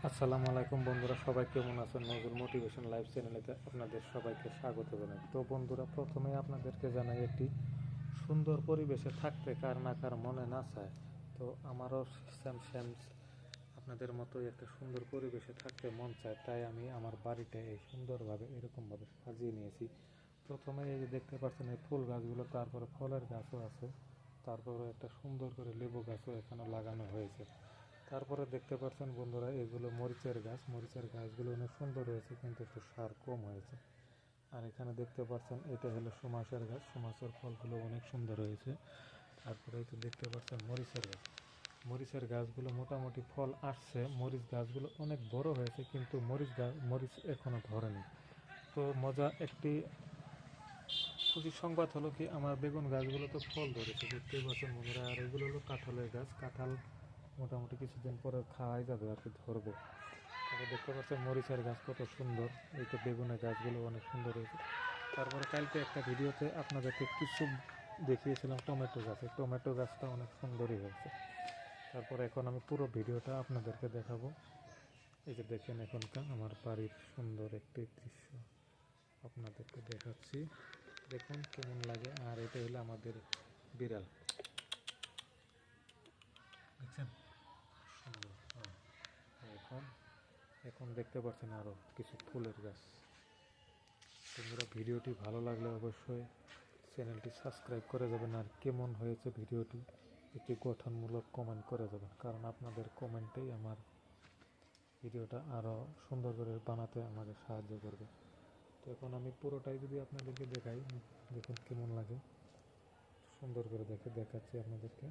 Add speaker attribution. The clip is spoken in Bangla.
Speaker 1: আসসালামু আলাইকুম বন্ধুরা, সবাই কেমন আছেন? নজরুল মোটিভেশন লাইভ চ্যানেলেতে আপনাদের সবাইকে স্বাগত জানাই। তো বন্ধুরা, প্রথমেই আপনাদেরকে জানাই, একটি সুন্দর পরিবেশে থাকতে কার না কার মনে না চায়। তো আমারও সেম সেম আপনাদের মতোই একটা সুন্দর পরিবেশে থাকতে মন চায়, তাই আমি আমার বাড়িটা এই সুন্দরভাবে এরকমভাবে সাজিয়ে নিয়েছি। প্রথমে এই যে দেখতে পাচ্ছেন এই ফুল গাছগুলো, তারপরে ফলের গাছও আছে, তারপরে একটা সুন্দর করে লেবু গাছও এখানে লাগানো হয়েছে। তারপরে দেখতে পাচ্ছেন বন্ধুরা, এগুলো মরিচের গাছ। মরিচের গাছগুলো অনেক সুন্দর হয়েছে, কিন্তু একটু সার কম হয়েছে। আর এখানে দেখতে পাচ্ছেন এটা হলো সুমাসের গাছ। সুমাসের ফলগুলো অনেক সুন্দর হয়েছে। তারপরে এই তো দেখতে পাচ্ছেন মরিচের গাছ। মরিচের গাছগুলো মোটামুটি ফল আসছে। মরিচ গাছগুলো অনেক বড় হয়েছে, কিন্তু মরিচ এখনো ধরেনি। তো মজা একটি খুশি সংবাদ হলো কি, আমার বেগুন গাছগুলো তো ফল ধরেছে, দেখতেই পাচ্ছেন বন্ধুরা। আর এগুলো হলো কাঁঠালের গাছ। কাঁঠাল মোটামুটি কিছুদিন পরে খাওয়াই যাবে আর কি, ধরবো। তারপর দেখতে পাচ্ছেন মরিচের গাছ কত সুন্দর। এই তো বেগুনের গাছগুলো অনেক সুন্দর হয়েছে। তারপরে কালকে একটা ভিডিওতে আপনাদেরকে কিছু দেখিয়েছিলাম টমেটো গাছ। এই টমেটো গাছটা অনেক সুন্দরই হয়েছে। তারপর এখন আমি পুরো ভিডিওটা আপনাদেরকে দেখাবো। এই যে দেখেন, এখনকার আমার বাড়ির সুন্দর একটি দৃশ্য আপনাদেরকে দেখাচ্ছি, দেখুন কেমন লাগে। আর এটা হলো আমাদের বিড়াল, দেখছেন সুন্দর। এখন এখন দেখতে পাচ্ছেন আরও কিছু ফুলের গাছ। তোমরা ভিডিওটি ভালো লাগলে অবশ্যই চ্যানেলটি সাবস্ক্রাইব করে যাবেন। আর কেমন হয়েছে ভিডিওটি একটি গঠনমূলক কমেন্ট করে যাবেন, কারণ আপনাদের কমেন্টেই আমার ভিডিওটা আরও সুন্দর করে বানাতে আমাকে সাহায্য করবে। তো এখন আমি পুরোটাই যদি আপনাদেরকে দেখাই, দেখুন কেমন লাগে। সুন্দর করে দেখাচ্ছি আপনাদেরকে।